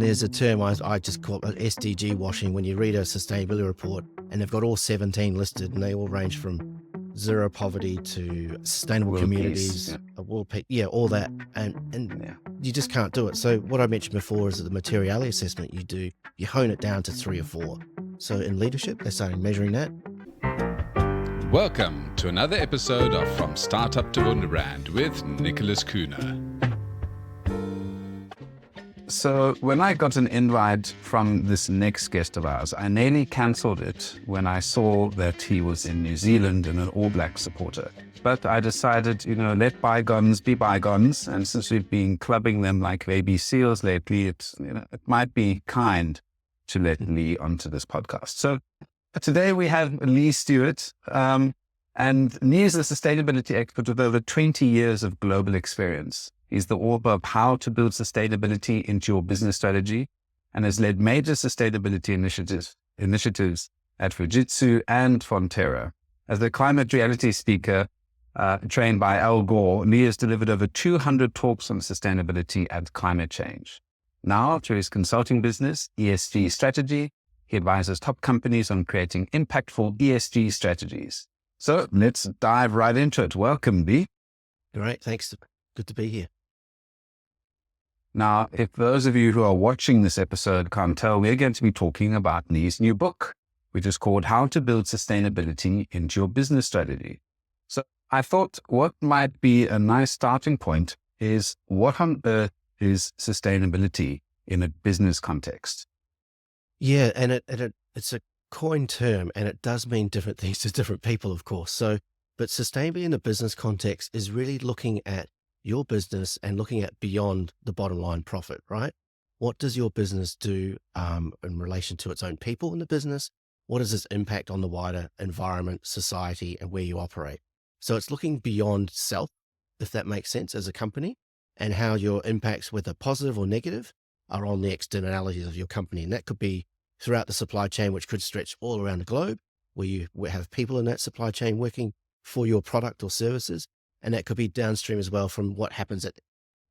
There's a term I just call it SDG washing when you read a sustainability report and they've got all 17 listed and they all range from zero poverty to sustainable World communities, peace, all that. And you just can't do it. So what I mentioned before is that the materiality assessment you hone it down to 3 or 4. So in leadership, they're starting measuring that. Welcome to another episode of From Startup to Wunderbrand with Nicholas Kuhner. So when I got an invite from this next guest of ours, I nearly cancelled it when I saw that he was in New Zealand and an All Black supporter. But I decided, let bygones be bygones. And since we've been clubbing them like baby seals lately, it might be kind to let Lee onto this podcast. So today we have Lee Stewart, and Lee is a sustainability expert with over 20 years of global experience. He's the author of How to Build Sustainability into Your Business Strategy and has led major sustainability initiatives at Fujitsu and Fonterra. As a climate reality speaker trained by Gore, Lee has delivered over 200 talks on sustainability and climate change. Now, through his consulting business, ESG Strategy, he advises top companies on creating impactful ESG strategies. So let's dive right into it. Welcome, Lee. Great, thanks. Good to be here. Now, if those of you who are watching this episode can't tell, we're going to be talking about Lee's new book, which is called How to Build Sustainability into Your Business Strategy. So I thought what might be a nice starting point is what on earth is sustainability in a business context? Yeah, and it's a coined term and it does mean different things to different people, of course. But sustainability in a business context is really looking at your business and looking at beyond the bottom line profit, right? What does your business do in relation to its own people in the business? What is its impact on the wider environment, society, and where you operate? So it's looking beyond self, if that makes sense, as a company, and how your impacts, whether positive or negative, are on the externalities of your company. And that could be throughout the supply chain, which could stretch all around the globe, where you have people in that supply chain working for your product or services. And that could be downstream as well from what happens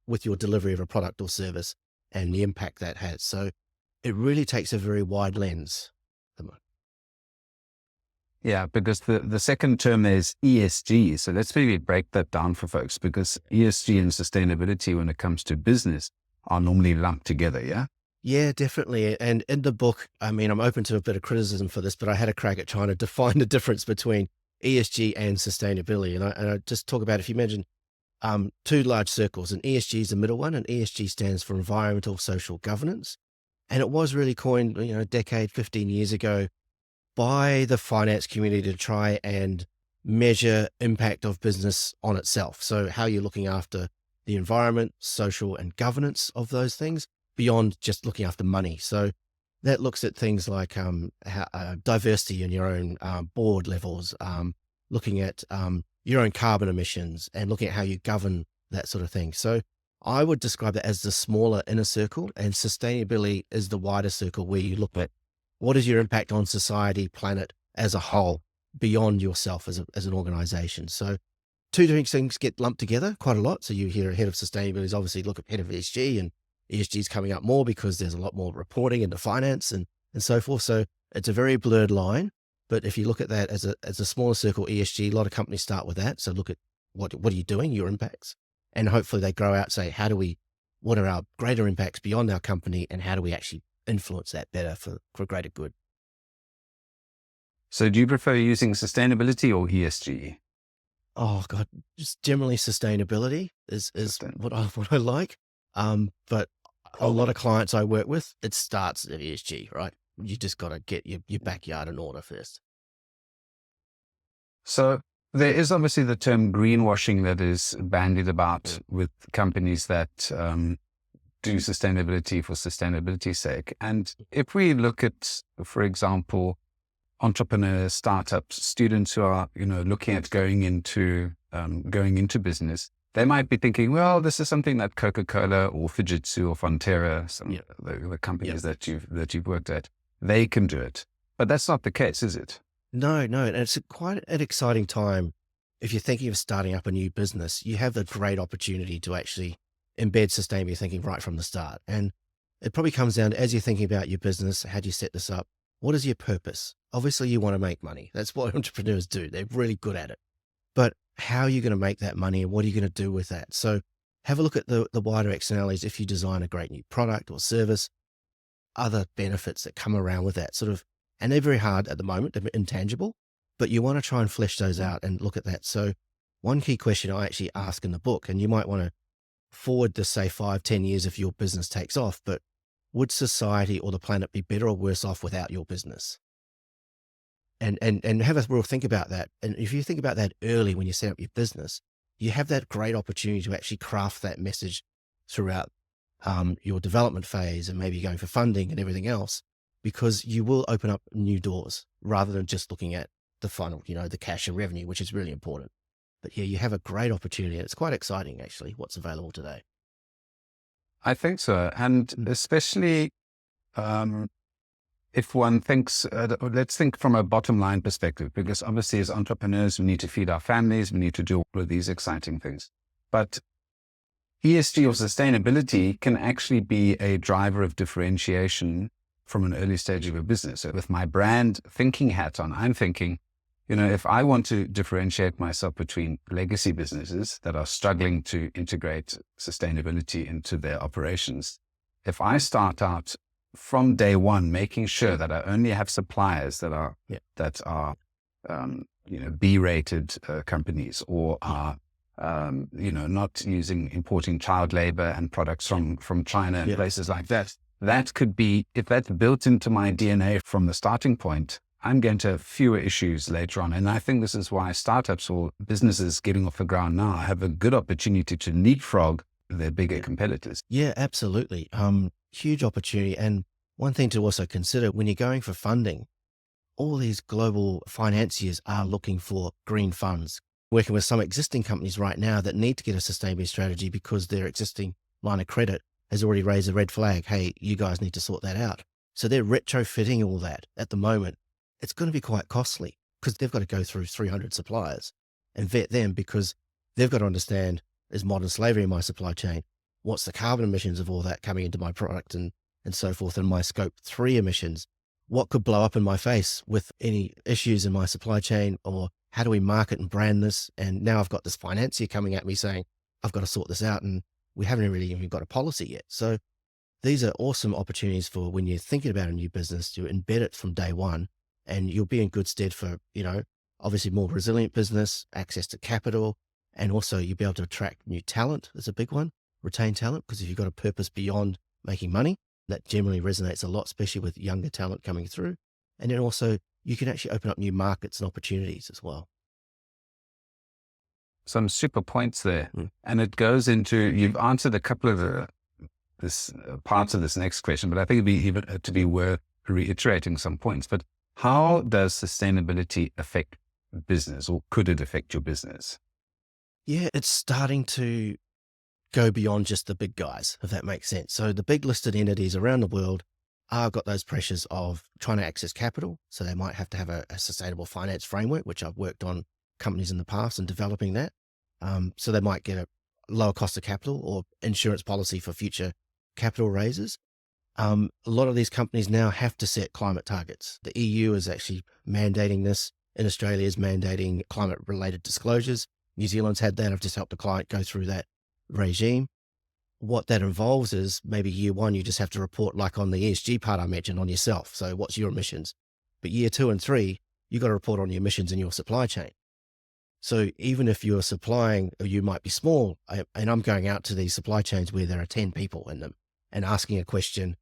with your delivery of a product or service and the impact that has. So it really takes a very wide lens. Yeah, because the second term is ESG. So let's maybe break that down for folks, because ESG and sustainability when it comes to business are normally lumped together, yeah? Yeah, definitely. And in the book, I'm open to a bit of criticism for this, but I had a crack at trying to define the difference between ESG and sustainability. And I just talk about, if you imagine two large circles, and ESG is the middle one, and ESG stands for environmental, social, governance. And it was really coined, a decade, 15 years ago by the finance community to try and measure impact of business on itself. So how you're looking after the environment, social, and governance of those things beyond just looking after money. So that looks at things like diversity in your own board levels, looking at your own carbon emissions and looking at how you govern that sort of thing. So I would describe that as the smaller inner circle, and sustainability is the wider circle where you look at what is your impact on society, planet as a whole, beyond yourself as an organization. So two different things get lumped together quite a lot. So you hear head of sustainability is obviously look at head of ESG, and ESG is coming up more because there's a lot more reporting into finance and so forth. So it's a very blurred line. But if you look at that as a smaller circle, ESG, a lot of companies start with that. So look at what are you doing, your impacts, and hopefully they grow out, say, what are our greater impacts beyond our company, and how do we actually influence that better for greater good? So do you prefer using sustainability or ESG? Oh God, just generally sustainability is what I like. But a lot of clients I work with, it starts at ESG, right? You just got to get your backyard in order first. So there is obviously the term greenwashing that is bandied about with companies that do sustainability for sustainability's sake. And if we look at, for example, entrepreneurs, startups, students who are, looking at going into business, they might be thinking, well, this is something that Coca-Cola or Fujitsu or Fonterra, the companies that you've worked at, they can do it. But that's not the case, is it? No. And it's quite an exciting time. If you're thinking of starting up a new business, you have the great opportunity to actually embed sustainability thinking right from the start. And it probably comes down to, as you're thinking about your business, how do you set this up? What is your purpose? Obviously, you want to make money. That's what entrepreneurs do. They're really good at it. But how are you going to make that money and what are you going to do with that? So have a look at the wider externalities. If you design a great new product or service, other benefits that come around with that sort of, and they're very hard at the moment, they're intangible, but you want to try and flesh those out and look at that. So one key question I actually ask in the book, and you might want to forward this, say 5-10 years if your business takes off, but would society or the planet be better or worse off without your business? And have a real think about that. And if you think about that early when you set up your business, you have that great opportunity to actually craft that message throughout your development phase and maybe going for funding and everything else, because you will open up new doors rather than just looking at the funnel, the cash and revenue, which is really important. But yeah, you have a great opportunity. And it's quite exciting, actually, what's available today. I think so. And especially if one thinks, let's think from a bottom line perspective, because obviously as entrepreneurs, we need to feed our families, we need to do all of these exciting things. But ESG or sustainability can actually be a driver of differentiation from an early stage of a business. So with my brand thinking hat on, I'm thinking, if I want to differentiate myself between legacy businesses that are struggling to integrate sustainability into their operations, if I start out from day one, making sure that I only have suppliers that are B-rated companies, or are not importing child labor and products from China and places like that. That could be, if that's built into my DNA from the starting point, I'm going to have fewer issues later on. And I think this is why startups or businesses getting off the ground now have a good opportunity to leapfrog their bigger competitors. Yeah, absolutely. Huge opportunity. And one thing to also consider when you're going for funding, all these global financiers are looking for green funds. Working with some existing companies right now that need to get a sustainability strategy because their existing line of credit has already raised a red flag. Hey, you guys need to sort that out. So they're retrofitting all that at the moment. It's going to be quite costly because they've got to go through 300 suppliers and vet them, because they've got to understand, is modern slavery in my supply chain? What's the carbon emissions of all that coming into my product and so forth, and my scope 3 emissions? What could blow up in my face with any issues in my supply chain? Or how do we market and brand this? And now I've got this financier coming at me saying, I've got to sort this out. And we haven't really even got a policy yet. So these are awesome opportunities for when you're thinking about a new business to embed it from day one, and you'll be in good stead for, obviously more resilient business, access to capital, and also you'll be able to attract new talent. That's a big one, retain talent, because if you've got a purpose beyond making money, that generally resonates a lot, especially with younger talent coming through. And then also you can actually open up new markets and opportunities as well. Some super points there. And it goes into, you've answered a couple of parts of this next question, but I think it'd be even to be worth reiterating some points. But how does sustainability affect business, or could it affect your business? Yeah, it's starting to go beyond just the big guys, if that makes sense. So the big listed entities around the world are got those pressures of trying to access capital. So they might have to have a sustainable finance framework, which I've worked on companies in the past and developing that. So they might get a lower cost of capital or insurance policy for future capital raises. A lot of these companies now have to set climate targets. The EU is actually mandating this. In Australia is mandating climate related disclosures. New Zealand's had that. I've just helped a client go through that regime. What that involves is maybe year one, you just have to report, like on the ESG part I mentioned, on yourself. So what's your emissions? But year 2 and 3, you got to report on your emissions in your supply chain. So even if you're supplying, or you might be small, and I'm going out to these supply chains where there are 10 people in them and asking a question,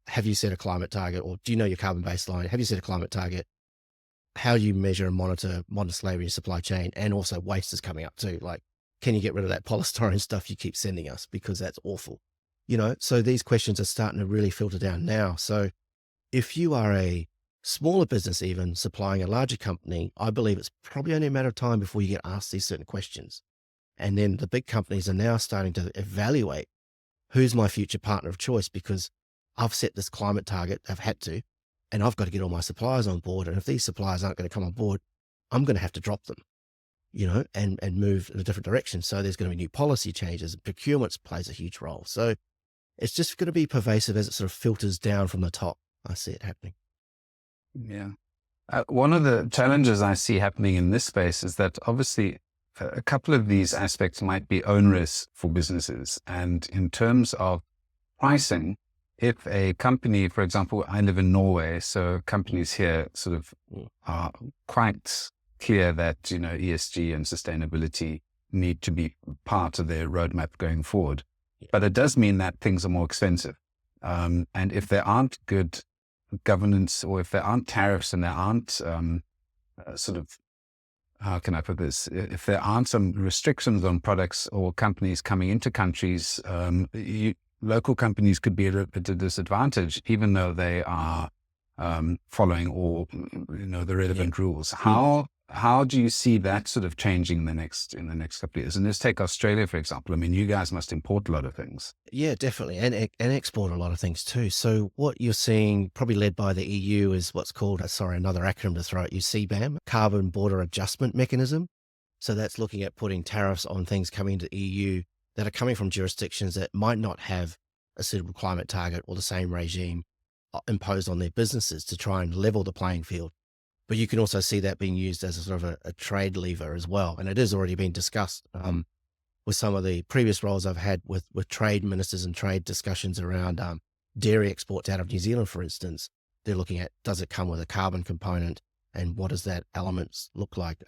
have you set a climate target? Or do you know your carbon baseline? Have you set a climate target? How do you measure and monitor modern slavery in your supply chain? And also waste is coming up too. Like, can you get rid of that polystyrene stuff you keep sending us? Because that's awful. So these questions are starting to really filter down now. So if you are a smaller business, even supplying a larger company, I believe it's probably only a matter of time before you get asked these certain questions. And then the big companies are now starting to evaluate who's my future partner of choice, because I've set this climate target, I've had to, and I've got to get all my suppliers on board. And if these suppliers aren't going to come on board, I'm going to have to drop them, and move in a different direction. So there's going to be new policy changes. Procurement plays a huge role. So It's just going to be pervasive as it sort of filters down from the top. I see it happening. Yeah. One of the challenges I see happening in this space is that obviously a couple of these aspects might be onerous for businesses. And in terms of pricing, if a company, for example, I live in Norway, so companies here sort of are quite clear that, you know, ESG and sustainability need to be part of their roadmap going forward. But it does mean that things are more expensive. And if there aren't good governance, or if there aren't tariffs and there aren't how can I put this? If there aren't some restrictions on products or companies coming into countries, local companies could be at a disadvantage, even though they are following all, you know, the relevant rules. How do you see that sort of changing in the next couple of years? And let's take Australia, for example. I mean, you guys must import a lot of things. Yeah, definitely. And export a lot of things too. So what you're seeing, probably led by the EU, is what's called, another acronym to throw at you, CBAM, Carbon Border Adjustment Mechanism. So that's looking at putting tariffs on things coming into the EU that are coming from jurisdictions that might not have a suitable climate target or the same regime imposed on their businesses to try and level the playing field. But you can also see that being used as a sort of a trade lever as well. And it has already been discussed with some of the previous roles I've had with trade ministers and trade discussions around dairy exports out of New Zealand, for instance. They're looking at, does it come with a carbon component, and what does that elements look like?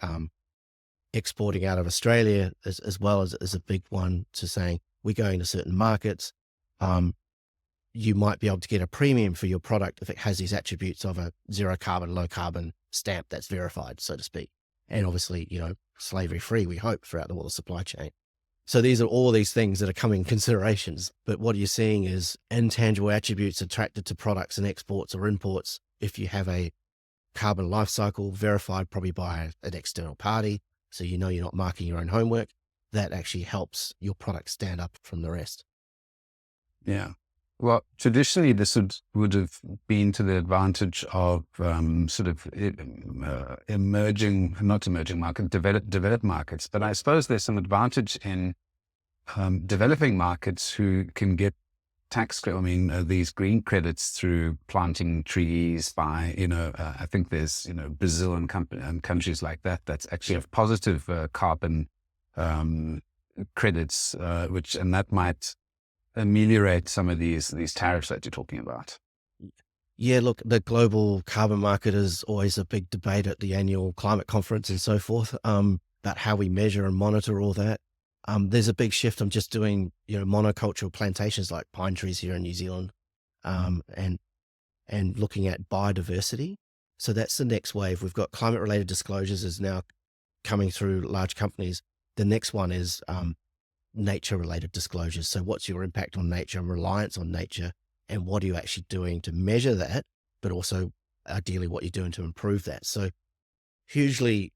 Exporting out of Australia as well as a big one, to saying we're going to certain markets. You might be able to get a premium for your product if it has these attributes of a zero carbon, low carbon stamp that's verified, so to speak. And obviously, you know, slavery free, we hope, throughout the supply chain. So these are all these things that are coming considerations. But what you're seeing is intangible attributes attracted to products and exports or imports. If you have a carbon life cycle verified probably by an external party, so you know you're not marking your own homework, that actually helps your product stand up from the rest. Yeah. Well, traditionally, this would have been to the advantage of developed markets. But I suppose there's some advantage in developing markets who can get these green credits through planting trees by, I think there's, Brazil and countries like that actually have positive carbon credits, and that might ameliorate some of these tariffs that you're talking about. Yeah, look, the global carbon market is always a big debate at the annual climate conference and so forth, about how we measure and monitor all that. There's a big shift. I'm just doing, monocultural plantations like pine trees here in New Zealand, and looking at biodiversity. So that's the next wave. We've got climate related disclosures is now coming through large companies. The next one is nature related disclosures. So what's your impact on nature and reliance on nature, and what are you actually doing to measure that, but also ideally what you're doing to improve that. So hugely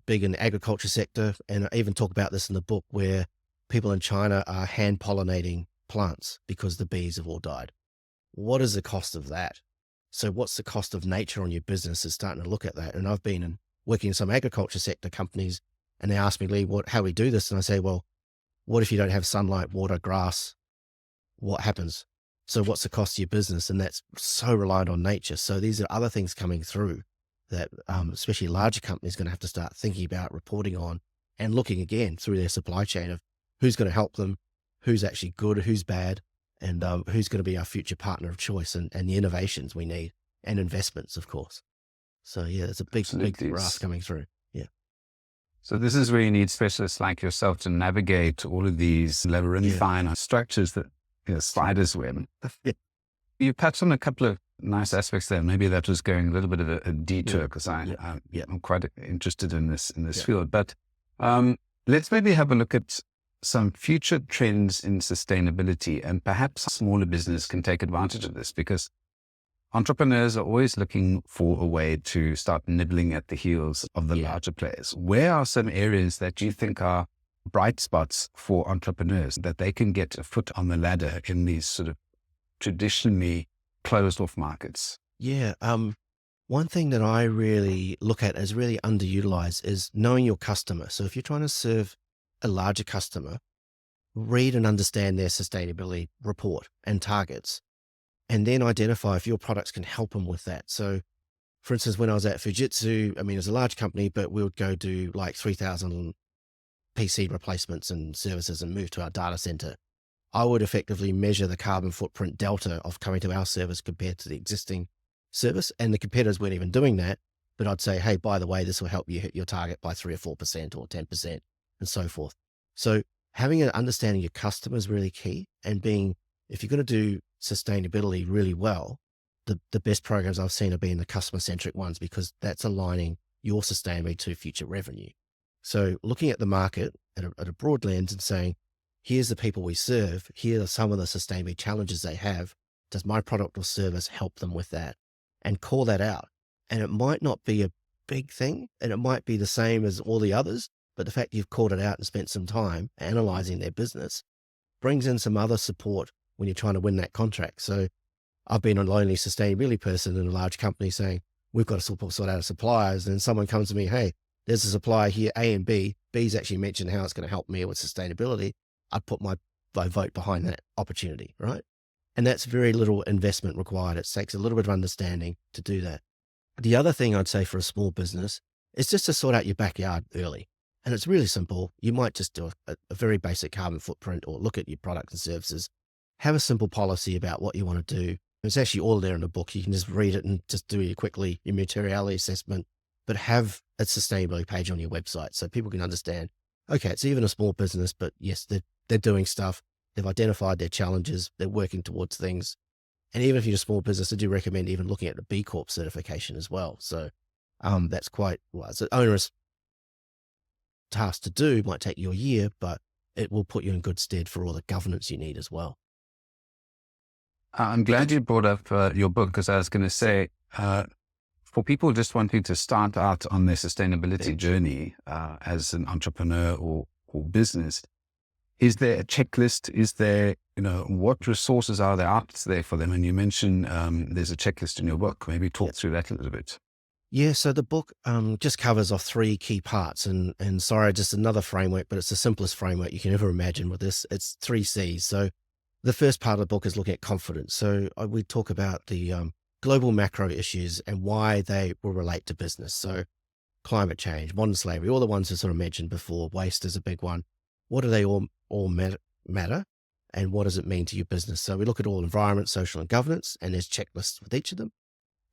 big in the agriculture sector. And I even talk about this in the book, where people in China are hand pollinating plants because the bees have all died. What is the cost of that? So what's the cost of nature on your business is starting to look at that. And I've been working in some agriculture sector companies, and they ask me, Lee, how we do this? And I say, well, what if you don't have sunlight, water, grass? What happens? So what's the cost of your business? And that's so reliant on nature. So these are other things coming through that especially larger companies going to have to start thinking about, reporting on, and looking again through their supply chain of who's going to help them, who's actually good, who's bad, and who's going to be our future partner of choice, and the innovations we need, and investments, of course. So yeah, there's a big raft coming through. Yeah. So this is where you need specialists like yourself to navigate all of these labyrinthine structures that spiders web. You touched on a couple of nice aspects there. Maybe that was going a little bit of a detour, because I'm quite interested in this field. But let's maybe have a look at some future trends in sustainability, and perhaps smaller business can take advantage of this, because entrepreneurs are always looking for a way to start nibbling at the heels of the larger players. Where are some areas that you think are bright spots for entrepreneurs that they can get a foot on the ladder in these sort of traditionally closed off markets? Yeah. One thing that I really look at as really underutilized is knowing your customer. So if you're trying to serve a larger customer, read and understand their sustainability report and targets, and then identify if your products can help them with that. So, for instance, when I was at Fujitsu, I mean, it was a large company, but we would go do like 3,000 PC replacements and services and move to our data center. I would effectively measure the carbon footprint delta of coming to our service compared to the existing service. And the competitors weren't even doing that. But I'd say, hey, by the way, this will help you hit your target by 3 or 4% or 10% and so forth. So having an understanding of your customer is really key. And if you're going to do sustainability really well, the best programs I've seen have been the customer-centric ones, because that's aligning your sustainability to future revenue. So looking at the market at a broad lens and saying, here's the people we serve, here are some of the sustainability challenges they have. Does my product or service help them with that? And call that out. And it might not be a big thing, and it might be the same as all the others, but the fact you've called it out and spent some time analyzing their business brings in some other support when you're trying to win that contract. So I've been a lonely sustainability person in a large company saying, we've got to sort out our suppliers. And then someone comes to me, hey, there's a supplier here, A and B. B's actually mentioned how it's going to help me with sustainability. I'd put my vote behind that opportunity, right? And that's very little investment required. It takes a little bit of understanding to do that. The other thing I'd say for a small business is just to sort out your backyard early. And it's really simple. You might just do a very basic carbon footprint, or look at your products and services. Have a simple policy about what you want to do. It's actually all there in the book. You can just read it and just do your materiality assessment, but have a sustainability page on your website so people can understand, okay, it's even a small business, but yes, they're doing stuff. They've identified their challenges. They're working towards things. And even if you're a small business, I do recommend even looking at the B Corp certification as well. So that's it's an onerous task to do. Might take you a year, but it will put you in good stead for all the governance you need as well. I'm glad you brought up your book, because I was going to say, for people just wanting to start out on their sustainability journey as an entrepreneur or business, is there a checklist? Is there, what resources are there out there for them? And you mentioned there's a checklist in your book. Maybe talk through that a little bit. Yeah, so the book just covers off 3 key parts, and sorry, just another framework, but it's the simplest framework you can ever imagine with this. It's 3 C's. So the first part of the book is looking at confidence. So we talk about the global macro issues and why they will relate to business. So climate change, modern slavery, all the ones I sort of mentioned before. Waste is a big one. What do they all matter? And what does it mean to your business? So we look at all environment, social, and governance, and there's checklists with each of them.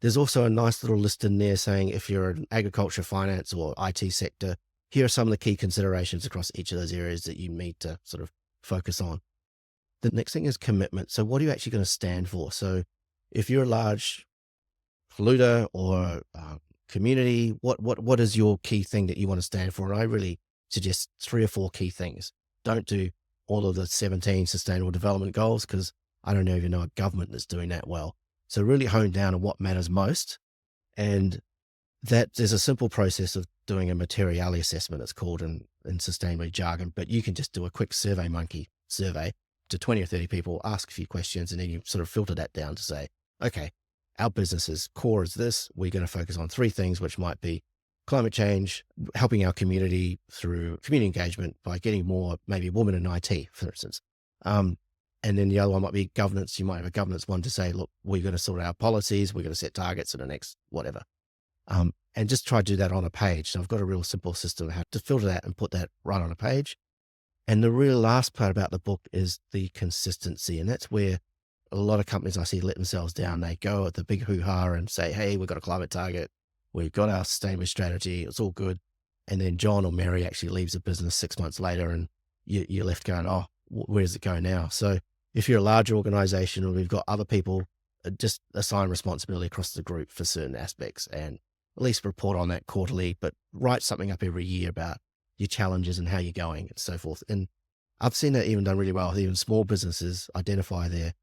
There's also a nice little list in there saying if you're an agriculture, finance, or IT sector, here are some of the key considerations across each of those areas that you need to sort of focus on. The next thing is commitment. So what are you actually going to stand for? So if you're a large polluter or community, what is your key thing that you want to stand for? And I really suggest 3 or 4 key things. Don't do all of the 17 sustainable development goals, because I don't even know a government that's doing that well. So really hone down on what matters most. And that there's a simple process of doing a materiality assessment, it's called in sustainability jargon, but you can just do a quick SurveyMonkey survey to 20 or 30 people, ask a few questions, and then you sort of filter that down to say, okay, our business's core is this. We're going to focus on 3 things, which might be climate change, helping our community through community engagement by getting more, maybe women in IT, for instance. And then the other one might be governance. You might have a governance one to say, look, we're going to sort out policies. We're going to set targets in the next whatever. And just try to do that on a page. So I've got a real simple system of how to filter that and put that right on a page. And the real last part about the book is the consistency. And that's where a lot of companies I see let themselves down. They go at the big hoo-ha and say, hey, we've got a climate target. We've got our sustainability strategy. It's all good. And then John or Mary actually leaves the business 6 months later, and you're left going, oh, where does it go now? So if you're a larger organization or we've got other people, just assign responsibility across the group for certain aspects, and at least report on that quarterly, but write something up every year about your challenges and how you're going and so forth. And I've seen that even done really well with even small businesses identify their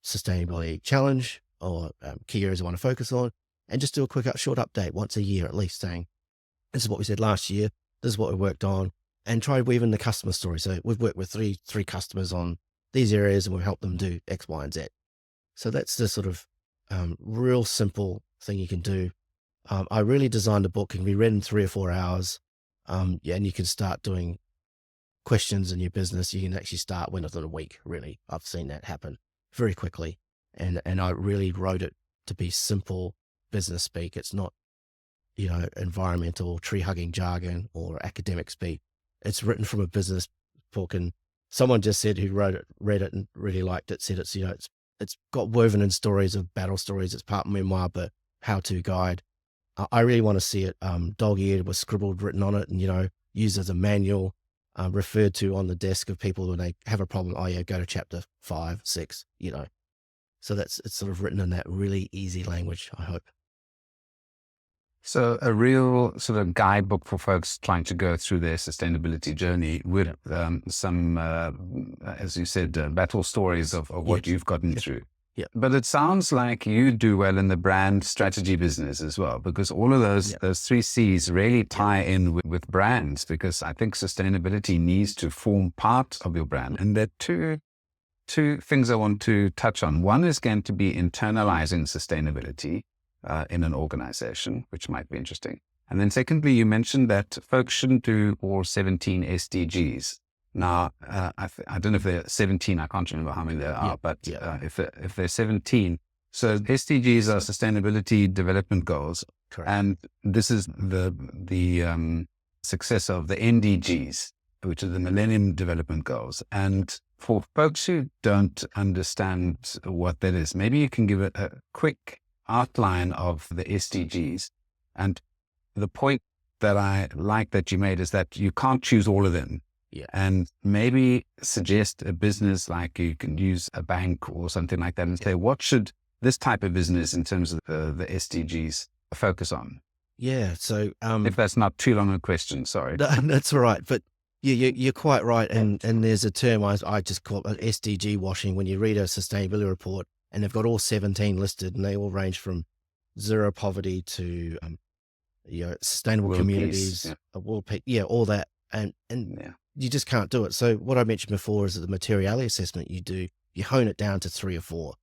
sustainability challenge or key areas they want to focus on, and just do a quick short update once a year, at least, saying, this is what we said last year. This is what we worked on, and try to weave in the customer story. So we've worked with three customers on these areas, and we've helped them do X, Y, and Z. So that's the sort of real simple thing you can do. I really designed a book. It can be read in 3 or 4 hours. And you can start doing questions in your business, you can actually start within a week. Really, I've seen that happen very quickly. And I really wrote it to be simple business speak. It's not, environmental tree hugging jargon or academic speak. It's written from a business book. And someone just said who read it and really liked it, said it's got woven in stories of battle stories. It's part memoir, but how-to guide. I really want to see it dog-eared with scribbled written on it and, used as a manual, referred to on the desk of people when they have a problem. Oh yeah, go to chapter 5, 6, So it's sort of written in that really easy language, I hope. So a real sort of guidebook for folks trying to go through their sustainability journey with some, as you said, battle stories of what you've gotten through. Yeah. But it sounds like you do well in the brand strategy business as well, because all of those 3 C's really tie in with brands, because I think sustainability needs to form part of your brand. And there are two things I want to touch on. One is going to be internalizing sustainability in an organization, which might be interesting. And then secondly, you mentioned that folks shouldn't do all 17 SDGs. Now, I don't know if there are 17, I can't remember how many there are, but if there's 17, so SDGs are Sustainability Development Goals. Correct. And this is the successor of the NDGs, which are the Millennium Development Goals. And for folks who don't understand what that is, maybe you can give it a quick outline of the SDGs. And the point that I like that you made is that you can't choose all of them. Yeah. And maybe suggest a business, like you can use a bank or something like that, and say, what should this type of business in terms of the SDGs focus on? Yeah. So if that's not too long a question, sorry. That's all right. But you're quite right. And there's a term I just call it SDG washing. When you read a sustainability report and they've got all 17 listed, and they all range from zero poverty to sustainable World communities, peace, world peace, all that. And you just can't do it. So what I mentioned before is that the materiality assessment you hone it down to 3 or 4.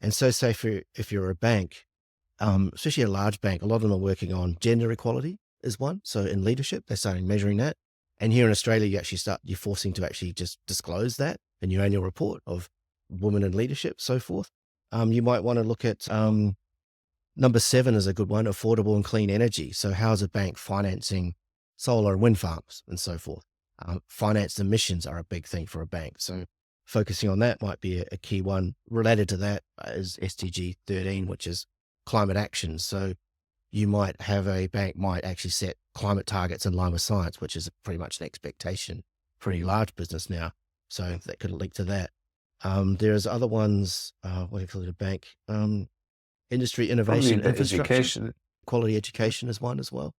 And so say if you're a bank, especially a large bank, a lot of them are working on gender equality is one. So in leadership, they're starting measuring that. And here in Australia, you're forcing to actually just disclose that in your annual report of women in leadership, so forth. You might want to look at number 7 is a good one, affordable and clean energy. So how's a bank financing solar and wind farms and so forth? Financed emissions are a big thing for a bank. So focusing on that might be a key one. Related to that is SDG 13, which is climate action. So you might have a bank might actually set climate targets in line with science, which is pretty much an expectation for any large business now. So that could link to that. There's other ones, what do you call it, a bank? Industry innovation, infrastructure, education. Quality education is one as well.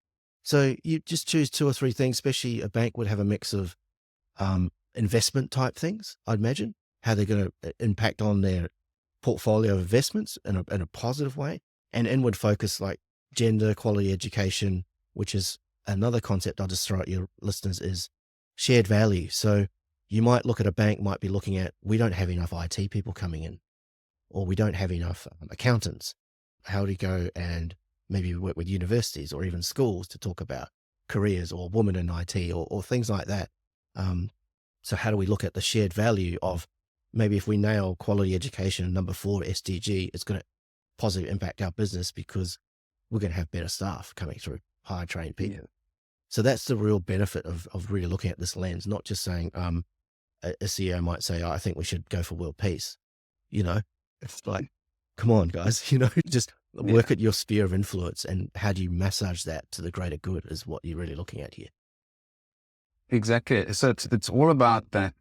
So you just choose 2 or 3 things, especially a bank would have a mix of investment type things, I'd imagine, how they're going to impact on their portfolio of investments in a positive way, and inward focus like gender, quality education, which is another concept I'll just throw at your listeners, is shared value. So you might look at a bank, might be looking at, we don't have enough IT people coming in, or we don't have enough accountants. How do you go and maybe work with universities or even schools to talk about careers or women in IT or things like that? So how do we look at the shared value of maybe if we nail quality education, number 4 SDG, it's going to positively impact our business because we're going to have better staff coming through, higher trained people. Yeah. So that's the real benefit of really looking at this lens, not just saying a CEO might say, I think we should go for world peace. It's like, come on, guys, just work at your sphere of influence, and how do you massage that to the greater good is what you're really looking at here. Exactly. So it's all about that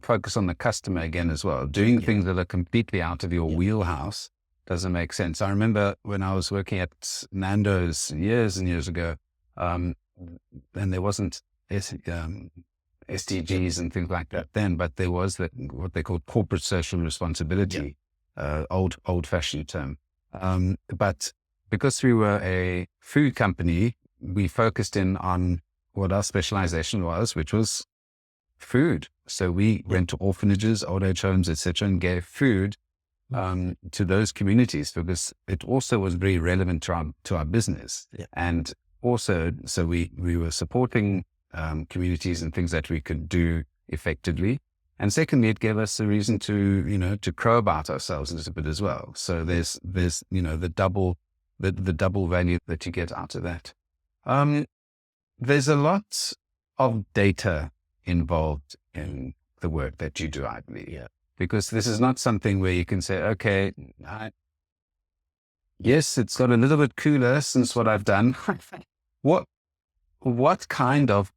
focus on the customer again as well. Doing things that are completely out of your wheelhouse doesn't make sense. I remember when I was working at Nando's years and years ago, and there wasn't SDGs and things like that then, but there was what they called corporate social responsibility, old-fashioned term. But because we were a food company, we focused in on what our specialization was, which was food. So we went to orphanages, old age homes, etc., and gave food to those communities because it also was very relevant to our business. Yeah. And also, so we were supporting communities and things that we could do effectively. And secondly, it gave us a reason to, to crow about ourselves a little bit as well. So there's the double value that you get out of that. There's a lot of data involved in the work that you do, I believe. Yeah. Because this is not something where you can say, okay, yes, it's got a little bit cooler since what I've done. What kind of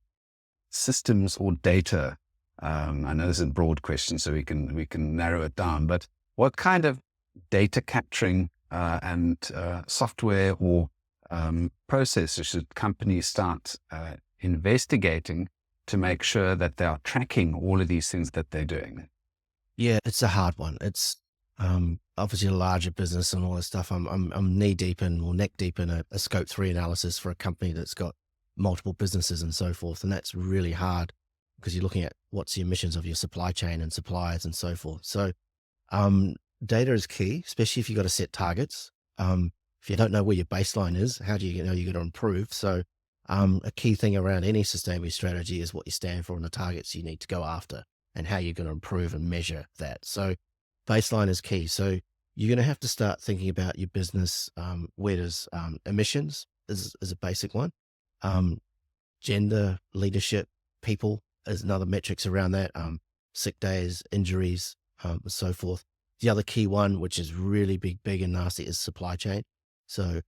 systems or data? I know this is a broad question, so we can narrow it down. But what kind of data capturing and software or processes should companies start investigating to make sure that they are tracking all of these things that they're doing? Yeah, it's a hard one. It's obviously a larger business and all this stuff. I'm knee deep in or neck deep in a scope 3 analysis for a company that's got multiple businesses and so forth. And that's really hard because you're looking at what's the emissions of your supply chain and suppliers and so forth. So data is key, especially if you've got to set targets. If you don't know where your baseline is, how do you know you're going to improve? So a key thing around any sustainability strategy is what you stand for and the targets you need to go after and how you're going to improve and measure that. So baseline is key. So you're going to have to start thinking about your business. Where does emissions is a basic one. Gender, leadership, people is another metrics around that. Sick days, injuries, and so forth. The other key one, which is really big and nasty, is supply chain. So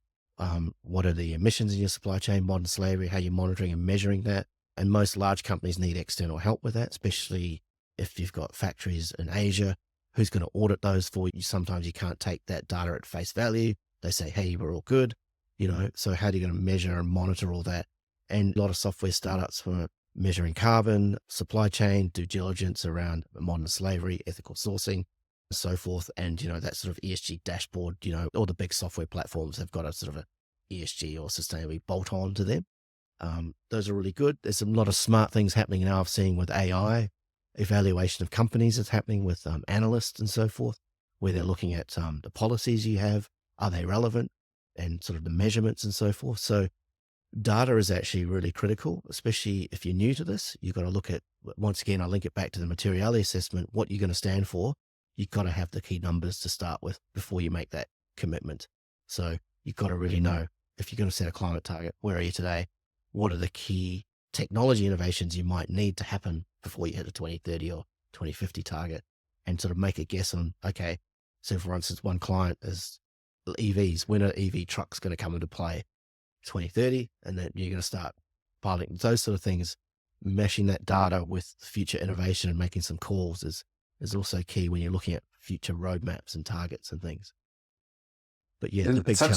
what are the emissions in your supply chain, modern slavery, how you're monitoring and measuring that. And most large companies need external help with that, especially if you've got factories in Asia. Who's going to audit those for you? Sometimes you can't take that data at face value. They say, hey, we're all good. So how are you going to measure and monitor all that? And a lot of software startups for measuring carbon, supply chain, due diligence around modern slavery, ethical sourcing, and so forth. And, that sort of ESG dashboard, all the big software platforms have got a sort of a ESG or sustainability bolt on to them. Those are really good. There's a lot of smart things happening now. I've seen with AI, evaluation of companies is happening with analysts and so forth, where they're looking at the policies you have, are they relevant, and sort of the measurements and so forth. So data is actually really critical, especially if you're new to this. You've got to look at, once again, I link it back to the materiality assessment, what you're going to stand for. You've got to have the key numbers to start with before you make that commitment. So you've got to really know, if you're going to set a climate target, where are you today? What are the key technology innovations you might need to happen before you hit a 2030 or 2050 target, and sort of make a guess on, okay, so for instance, one client is EVs. When are EV trucks going to come into play? 2030, and then you're going to start piloting those sort of things. Meshing that data with future innovation and making some calls is also key when you're looking at future roadmaps and targets and things. But yeah, the big challenge.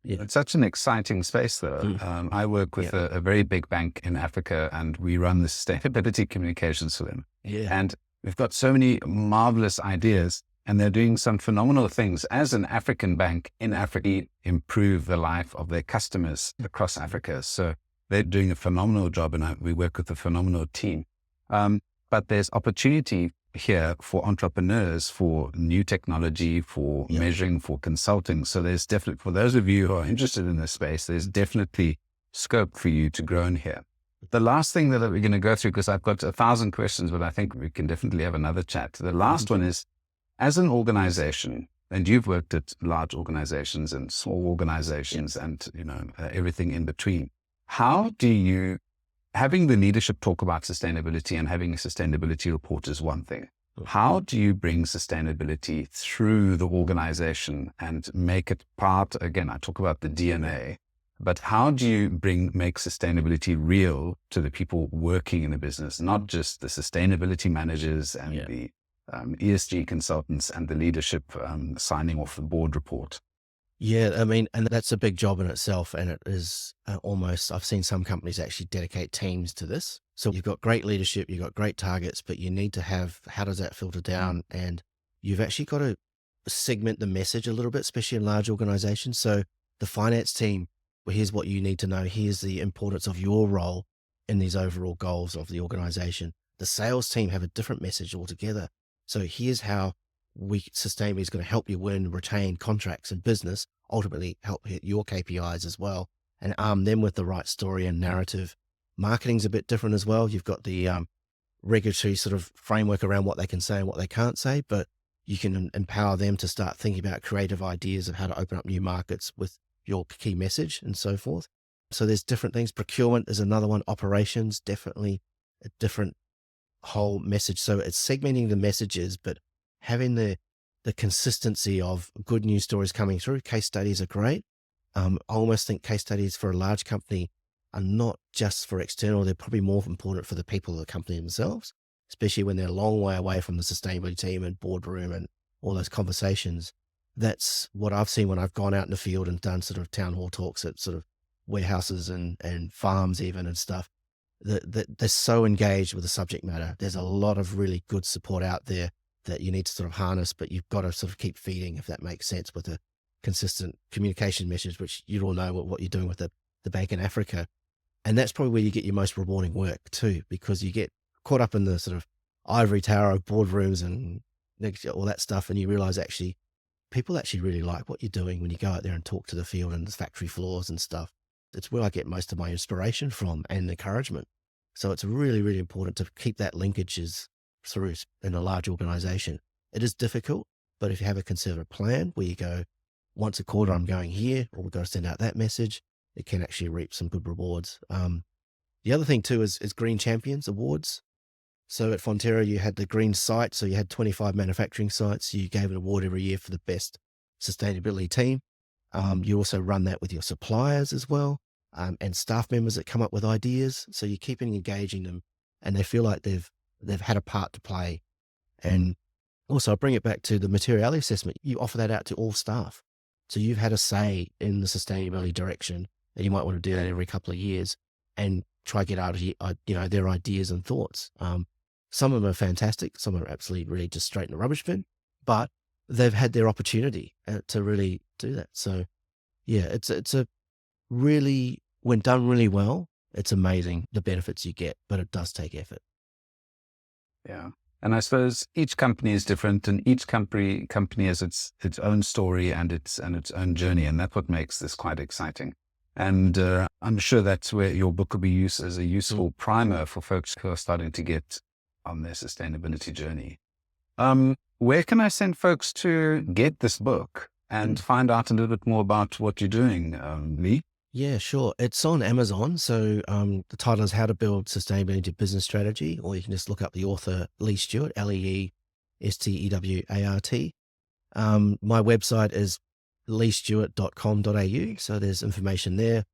It's such an exciting space, though. I work with a very big bank in Africa, and we run the sustainability communications for them. Yeah. And we've got so many marvelous ideas, and they're doing some phenomenal things as an African bank in Africa, improve the life of their customers across Africa. So they're doing a phenomenal job, and we work with a phenomenal team. But there's opportunity here for entrepreneurs, for new technology, for measuring, for consulting. So there's definitely, for those of you who are interested in this space, there's definitely scope for you to grow in here. The last thing that we're going to go through, because I've got 1,000 questions, but I think we can definitely have another chat. The last one is, as an organization, and you've worked at large organizations and small organizations and, everything in between, how do you, having the leadership talk about sustainability and having a sustainability report is one thing. How do you bring sustainability through the organization and make it part, again, I talk about the DNA, but how do you make sustainability real to the people working in the business, not just the sustainability managers and the ESG consultants and the leadership signing off the board report? Yeah, I mean, and that's a big job in itself. And it is almost, I've seen some companies actually dedicate teams to this. So you've got great leadership, you've got great targets, but you need to have, how does that filter down? And you've actually got to segment the message a little bit, especially in large organizations. So the finance team, well, here's what you need to know. Here's the importance of your role in these overall goals of the organization. The sales team have a different message altogether. So here's how sustainability is going to help you win, retain contracts and business, ultimately help hit your KPIs as well, and arm them with the right story and narrative Marketing's a bit different as well. You've got the regulatory sort of framework around what they can say and what they can't say, but you can empower them to start thinking about creative ideas of how to open up new markets with your key message and so forth. So there's different things. Procurement is another one. Operations, definitely a different whole message. So it's segmenting the messages, but having the consistency of good news stories coming through. Case studies are great. I almost think case studies for a large company are not just for external. They're probably more important for the people of the company themselves, especially when they're a long way away from the sustainability team and boardroom and all those conversations. That's what I've seen when I've gone out in the field and done sort of town hall talks at sort of warehouses and farms even and stuff. They're so engaged with the subject matter. There's a lot of really good support out there that you need to sort of harness, but you've got to sort of keep feeding, if that makes sense, with a consistent communication message, which you all know what you're doing with the bank in Africa. And that's probably where you get your most rewarding work too, because you get caught up in the sort of ivory tower of boardrooms and all that stuff. And you realize actually people actually really like what you're doing when you go out there and talk to the field and the factory floors and stuff. It's where I get most of my inspiration from and encouragement. So it's really, really important to keep that linkages through in a large organization. It is difficult, but if you have a conservative plan where you go, once a quarter, I'm going here, or we've got to send out that message, it can actually reap some good rewards. The other thing too is Green Champions Awards. So at Fonterra, you had the green site. So you had 25 manufacturing sites. You gave an award every year for the best sustainability team. You also run that with your suppliers as well, and staff members that come up with ideas. So you're keeping engaging them, and they feel like they've had a part to play. And also, I bring it back to the materiality assessment. You offer that out to all staff. So you've had a say in the sustainability direction, and you might want to do that every couple of years and try to get out of their ideas and thoughts. Some of them are fantastic. Some are absolutely really just straight in the rubbish bin, but they've had their opportunity to really do that. So yeah, it's a really, when done really well, it's amazing the benefits you get, but it does take effort. Yeah. And I suppose each company is different, and each company has its own story and its own journey. And that's what makes this quite exciting. And I'm sure that's where your book will be used as a useful primer for folks who are starting to get on their sustainability journey. Where can I send folks to get this book and find out a little bit more about what you're doing, Lee? Yeah, sure. It's on Amazon. So the title is How to Build Sustainability into Business Strategy, or you can just look up the author, Lee Stewart, Leestewart. My website is leestewart.com.au. So there's information there.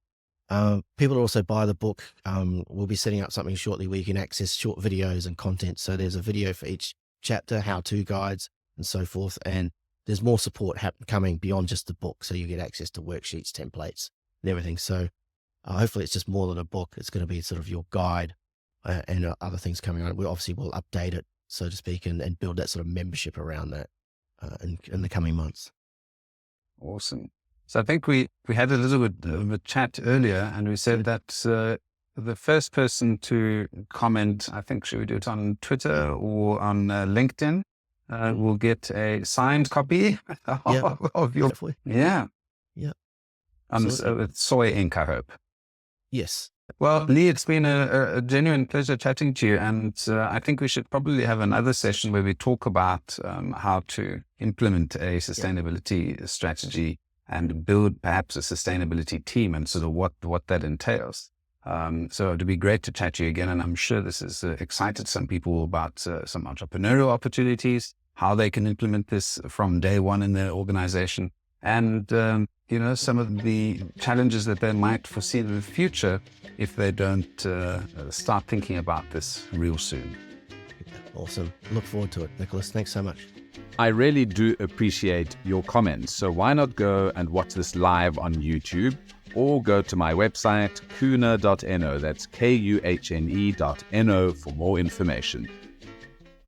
People also buy the book. We'll be setting up something shortly where you can access short videos and content. So there's a video for each chapter, how-to guides and so forth. And there's more support coming beyond just the book. So you get access to worksheets, templates, and everything. So hopefully it's just more than a book. It's going to be sort of your guide and other things coming on. We obviously will update it, so to speak, and build that sort of membership around that in the coming months. Awesome. So I think we had a little bit of a chat earlier, and we said that the first person to comment, I think, should we do it on Twitter or on LinkedIn, will get a signed copy of your... Yeah. Yeah. With soy ink, I hope. Yes. Well, Lee, it's been a genuine pleasure chatting to you. And I think we should probably have another session where we talk about how to implement a sustainability strategy and build perhaps a sustainability team and sort of what that entails. So it'd be great to chat to you again. And I'm sure this has excited some people about some entrepreneurial opportunities, how they can implement this from day one in their organization. And, some of the challenges that they might foresee in the future if they don't start thinking about this real soon. Awesome. Look forward to it, Nicholas. Thanks so much. I really do appreciate your comments. So why not go and watch this live on YouTube, or go to my website, kuhne.no. That's KUHNE.no for more information.